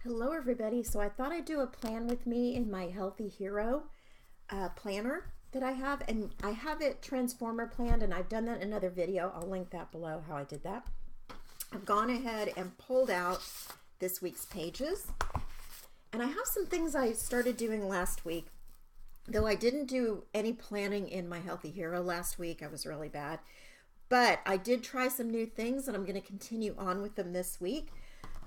Hello everybody. So I thought I'd do a plan with me in my Healthy Hero planner that I have, and I have it transformer planned, and I've done that in another video. I'll link that below how I did that. I've gone ahead and pulled out this week's pages, and I have some things I started doing last week, though I didn't do any planning in my Healthy Hero last week. I was really bad, but I did try some new things, and I'm going to continue on with them this week.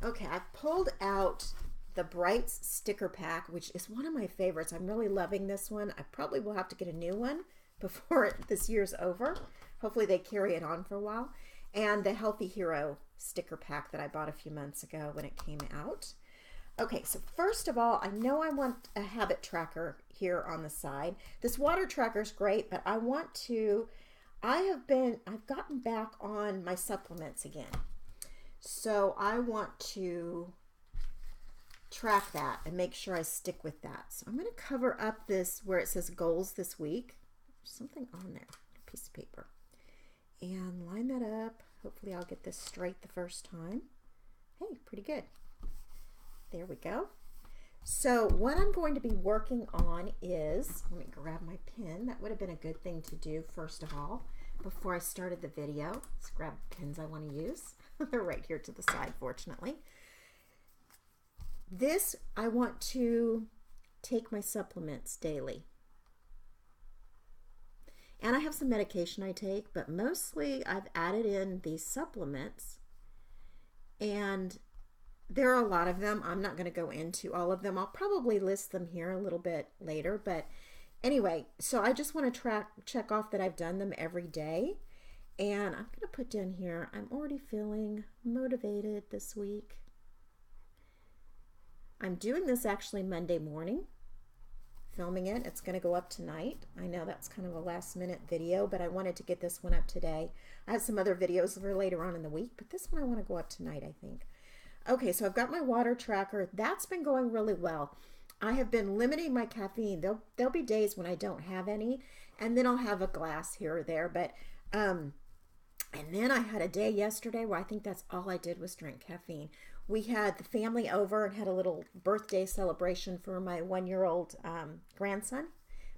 Okay, I pulled out the Brights sticker pack, which is one of my favorites. I'm really loving this one. I probably will have to get a new one before this year's over. Hopefully they carry it on for a while. And the Healthy Hero sticker pack that I bought a few months ago when it came out. Okay, so first of all, I know I want a habit tracker here on the side. This water tracker is great, but I've gotten back on my supplements again. So I want to track that and make sure I stick with that. So I'm going to cover up this where it says goals this week. There's something on there, a piece of paper. And line that up. Hopefully I'll get this straight the first time. Hey, pretty good. There we go. So what I'm going to be working on is, let me grab my pen. That would have been a good thing to do first of all before I started the video. Let's grab pens I want to use. They're right here to the side, fortunately. This, I want to take my supplements daily. And I have some medication I take, but mostly I've added in these supplements. And there are a lot of them. I'm not going to go into all of them. I'll probably list them here a little bit later. But anyway, so I just want to check off that I've done them every day. And I'm going to put down here, I'm already feeling motivated this week. I'm doing this actually Monday morning, filming it. It's going to go up tonight. I know that's kind of a last minute video, but I wanted to get this one up today. I have some other videos for later on in the week, but this one I want to go up tonight, I think. Okay, so I've got my water tracker. That's been going really well. I have been limiting my caffeine. There'll be days when I don't have any, and then I'll have a glass here or there, but and then I had a day yesterday where I think that's all I did was drink caffeine. We had the family over and had a little birthday celebration for my 1-year-old grandson,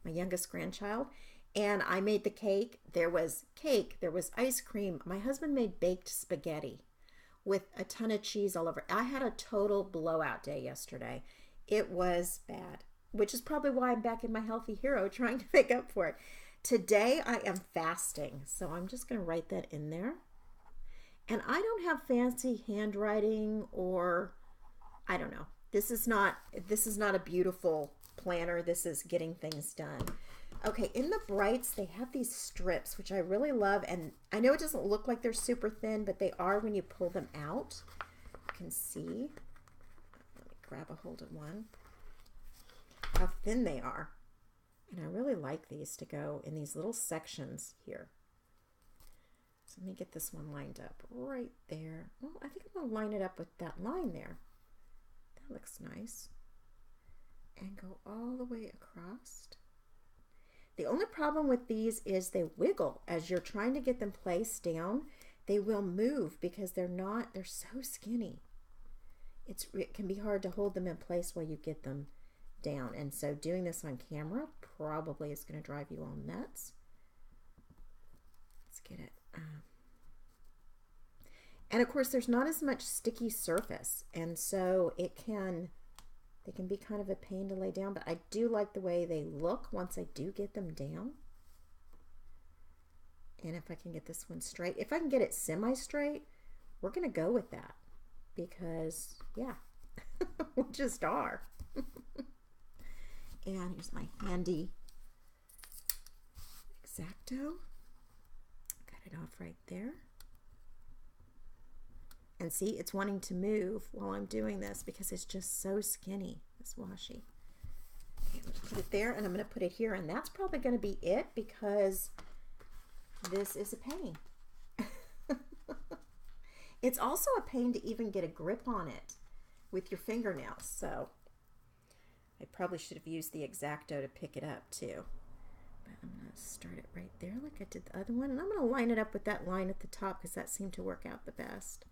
my youngest grandchild. And I made the cake. There was ice cream. My husband made baked spaghetti with a ton of cheese all over. I had a total blowout day yesterday. It was bad, which is probably why I'm back in my Healthy Hero trying to make up for it. Today I am fasting, so I'm just going to write that in there. And I don't have fancy handwriting, or I don't know. This is not a beautiful planner. This is getting things done. Okay, in the Brights, they have these strips, which I really love. And I know it doesn't look like they're super thin, but they are when you pull them out. You can see. Let me grab a hold of one. How thin they are. And I really like these to go in these little sections here. So let me get this one lined up right there. Well, I think I'm going to line it up with that line there. That looks nice. And go all the way across. The only problem with these is they wiggle. As you're trying to get them placed down, they will move because they're so skinny. It can be hard to hold them in place while you get them down. And so doing this on camera probably is going to drive you all nuts. Let's get it. And of course, there's not as much sticky surface, and so they can be kind of a pain to lay down, but I do like the way they look once I do get them down. And if I can get this one straight, if I can get it semi-straight, we're going to go with that because, yeah, we just are. And here's my handy X-Acto. Cut it off right there. And see, it's wanting to move while I'm doing this because it's just so skinny, this washi. Okay, I'm going to put it there, and I'm going to put it here, and that's probably going to be it because this is a pain. It's also a pain to even get a grip on it with your fingernails, so I probably should have used the X-Acto to pick it up too. But I'm going to start it right there like I did the other one, and I'm going to line it up with that line at the top because that seemed to work out the best.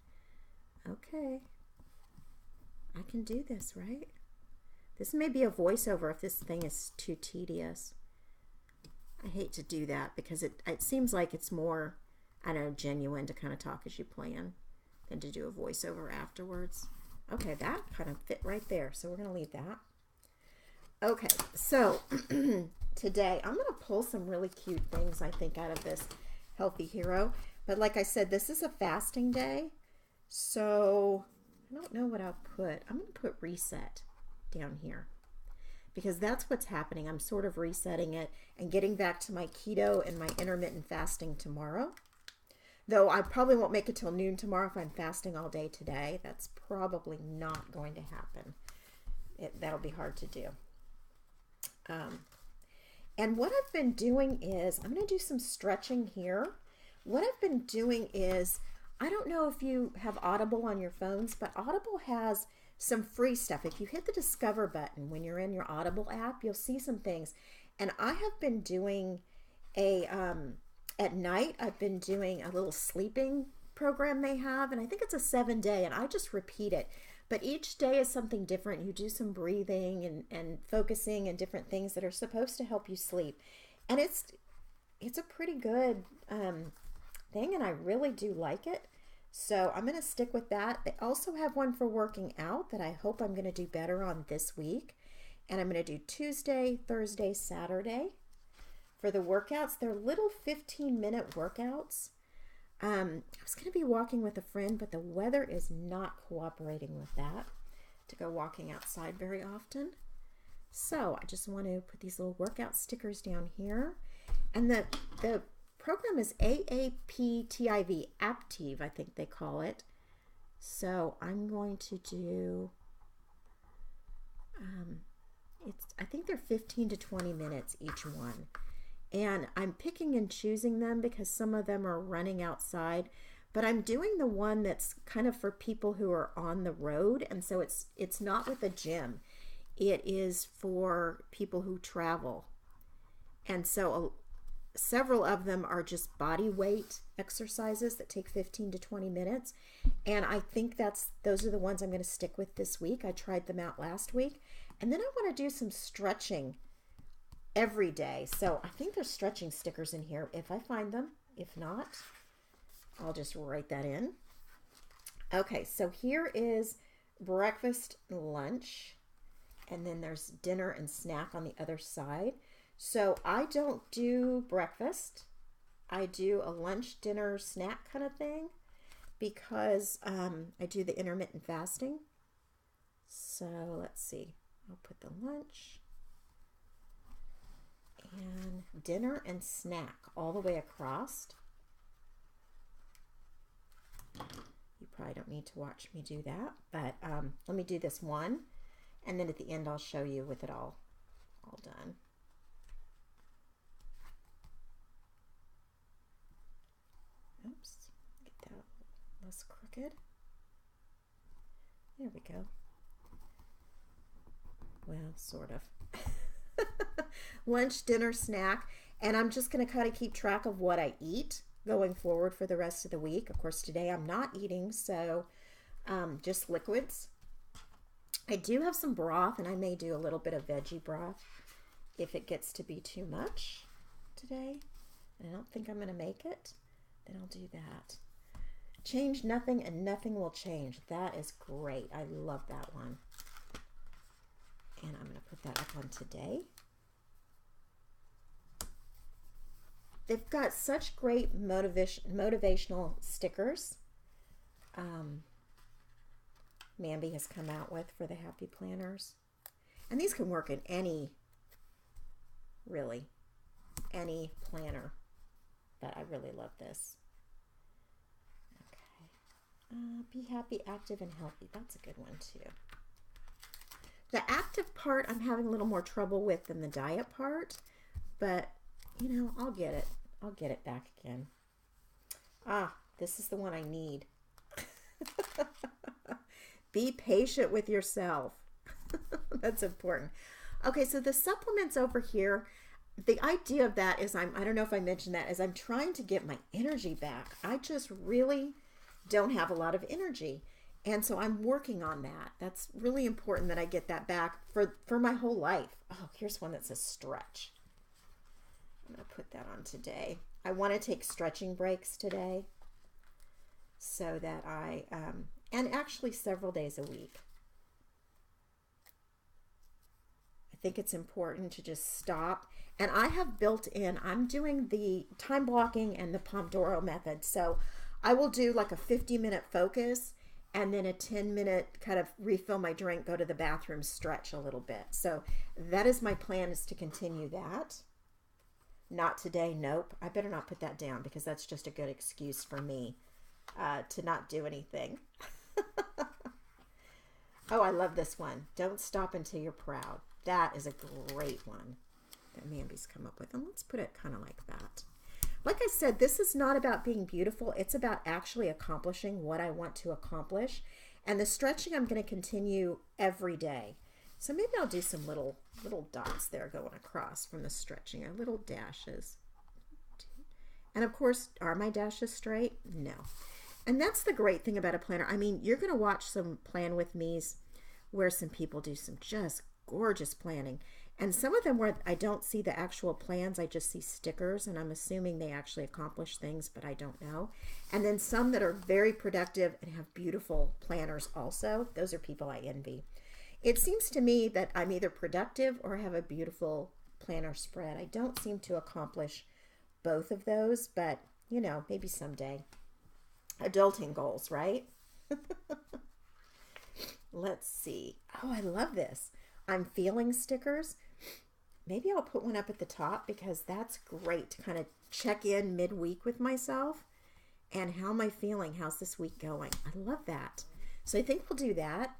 Okay. I can can do this, right? This may be a voiceover if this thing is too tedious. I hate to do that because it seems like it's more, I don't know, genuine to kind of talk as you plan than to do a voiceover afterwards. Okay, that kind of fit right there, so we're going to leave that. Okay, so today I'm going to pull some really cute things, I think, out of this Healthy Hero. But like I said, this is a fasting day, so I don't know what I'll put. I'm going to put reset down here because that's what's happening. I'm sort of resetting it and getting back to my keto and my intermittent fasting tomorrow. Though I probably won't make it till noon tomorrow if I'm fasting all day today. That's probably not going to happen. That'll be hard to do. And what I've been doing is, I'm going to do some stretching here. What I've been doing is, I don't know if you have Audible on your phones, but Audible has some free stuff. If you hit the Discover button when you're in your Audible app, you'll see some things. And I have been doing at night, I've been doing a little sleeping program they have, and I think it's a 7-day, and I just repeat it. But each day is something different. You do some breathing and focusing and different things that are supposed to help you sleep. And it's a pretty good thing, and I really do like it. So I'm going to stick with that. They also have one for working out that I hope I'm going to do better on this week. And I'm going to do Tuesday, Thursday, Saturday. For the workouts, they're little 15-minute workouts. I was going to be walking with a friend, but the weather is not cooperating with that to go walking outside very often. So I just want to put these little workout stickers down here. And the program is AAPTIV, Aptiv, I think they call it. So I'm going to do, I think they're 15 to 20 minutes each one. And I'm picking and choosing them because some of them are running outside, but I'm doing the one that's kind of for people who are on the road. And so it's not with a gym. It is for people who travel. And so several of them are just body weight exercises that take 15 to 20 minutes. And I think those are the ones I'm going to stick with this week. I tried them out last week. And then I want to do some stretching every day. So I think there's stretching stickers in here if I find them. If not, I'll just write that in. Okay, so here is breakfast, lunch, and then there's dinner and snack on the other side. So I don't do breakfast. I do a lunch, dinner, snack kind of thing because I do the intermittent fasting. So let's see. I'll put the lunch and dinner and snack all the way across. You probably don't need to watch me do that, but let me do this one, and then at the end I'll show you with it all done. Oops, get that less crooked. There we go. Well, sort of. Lunch, dinner, snack, and I'm just going to kind of keep track of what I eat going forward for the rest of the week. Of course, today I'm not eating, so just liquids. I do have some broth, and I may do a little bit of veggie broth if it gets to be too much today. And I don't think I'm going to make it. Then I'll do that. Change nothing and nothing will change. That is great. I love that one. And I'm going to put that up on today. They've got such great motivational stickers. Mambi has come out with for the Happy Planners. And these can work in any planner. But I really love this. Okay. Be happy, active, and healthy. That's a good one too. The active part I'm having a little more trouble with than the diet part, but you know, I'll get it. I'll get it back again. This is the one I need. Be patient with yourself. That's important. Okay, so the supplements over here, the idea of that is I don't know if I mentioned that, is I'm trying to get my energy back. I just really don't have a lot of energy. And so I'm working on that. That's really important that I get that back for my whole life. Oh, here's one that says stretch. I'm going to put that on today. I want to take stretching breaks today so that and actually several days a week. I think it's important to just stop. And I have built in, I'm doing the time blocking and the Pomodoro method. So I will do like a 50-minute focus and then a 10-minute kind of refill my drink, go to the bathroom, stretch a little bit. So that is my plan, is to continue that. Not today, nope. I better not put that down because that's just a good excuse for me to not do anything. Oh, I love this one. Don't stop until you're proud. That is a great one that Mamby's come up with. And let's put it kind of like that. Like I said, this is not about being beautiful. It's about actually accomplishing what I want to accomplish. And the stretching I'm going to continue every day. So maybe I'll do some little dots there going across from the stretching, or little dashes. And of course, are my dashes straight? No. And that's the great thing about a planner. I mean, you're going to watch some Plan With Me's where some people do some just gorgeous planning. And some of them where I don't see the actual plans, I just see stickers, and I'm assuming they actually accomplish things, but I don't know. And then some that are very productive and have beautiful planners also. Those are people I envy. It seems to me that I'm either productive or have a beautiful planner spread. I don't seem to accomplish both of those, but you know, maybe someday. Adulting goals, right? Let's see. Oh, I love this. I'm feeling stickers. Maybe I'll put one up at the top because that's great to kind of check in midweek with myself. And how am I feeling? How's this week going? I love that. So I think we'll do that.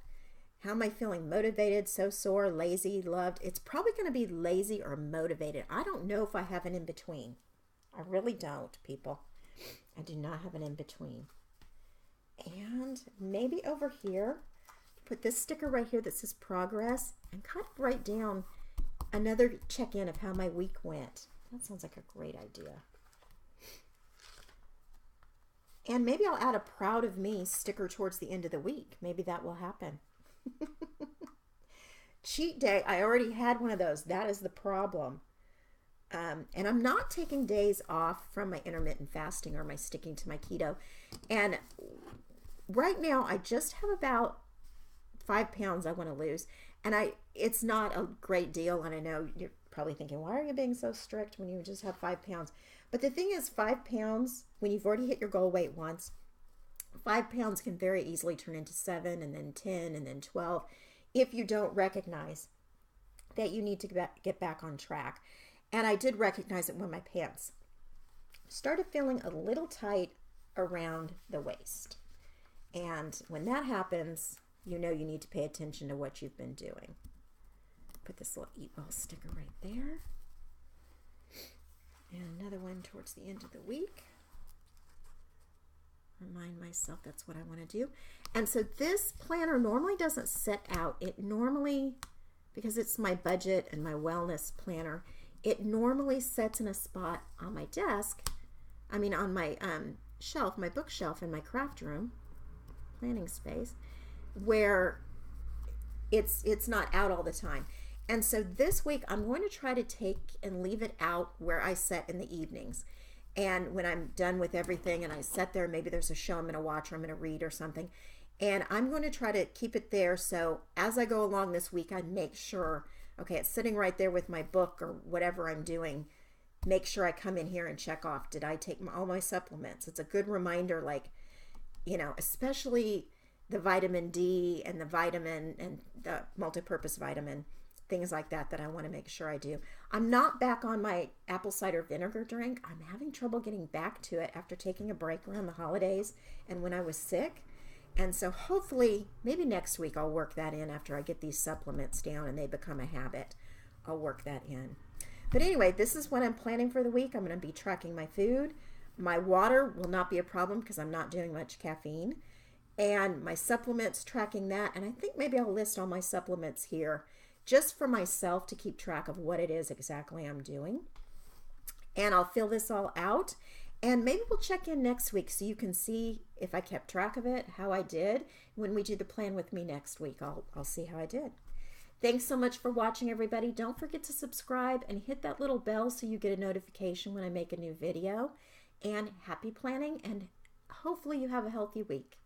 How am I feeling? Motivated, so sore, lazy, loved. It's probably going to be lazy or motivated. I don't know if I have an in-between. I really don't, people. I do not have an in-between. And maybe over here, put this sticker right here that says progress, and kind of write down another check-in of how my week went. That sounds like a great idea. And maybe I'll add a proud of me sticker towards the end of the week. Maybe that will happen. Cheat day. I already had one of those. That is the problem. And I'm not taking days off from my intermittent fasting or my sticking to my keto. And right now I just have about 5 pounds I want to lose. And it's not a great deal. And I know you're probably thinking, why are you being so strict when you just have 5 pounds? But the thing is, 5 pounds, when you've already hit your goal weight once, 5 pounds can very easily turn into 7 and then 10 and then 12 if you don't recognize that you need to get back on track. And I did recognize it when my pants started feeling a little tight around the waist. And when that happens, you know you need to pay attention to what you've been doing. Put this little Eat Well sticker right there. And another one towards the end of the week. Remind myself that's what I want to do. And so this planner normally doesn't set out. It normally, because it's my budget and my wellness planner, it normally sets in a spot on my desk. I mean, on my shelf, my bookshelf in my craft room, planning space, where it's not out all the time. And so this week I'm going to try to take and leave it out where I set in the evenings. And when I'm done with everything and I sit there, maybe there's a show I'm going to watch or I'm going to read or something. And I'm going to try to keep it there. So as I go along this week, I make sure, okay, it's sitting right there with my book or whatever I'm doing. Make sure I come in here and check off, did I take all my supplements? It's a good reminder, like, you know, especially the vitamin D and the vitamin and the multi-purpose vitamin, things like that I want to make sure I do. I'm not back on my apple cider vinegar drink. I'm having trouble getting back to it after taking a break around the holidays and when I was sick. And so hopefully, maybe next week I'll work that in after I get these supplements down and they become a habit. I'll work that in. But anyway, this is what I'm planning for the week. I'm going to be tracking my food. My water will not be a problem because I'm not doing much caffeine. And my supplements, tracking that. And I think maybe I'll list all my supplements here just for myself to keep track of what it is exactly I'm doing. And I'll fill this all out. And maybe we'll check in next week so you can see if I kept track of it, how I did. When we do the plan with me next week, I'll see how I did. Thanks so much for watching, everybody. Don't forget to subscribe and hit that little bell so you get a notification when I make a new video. And happy planning, and hopefully you have a healthy week.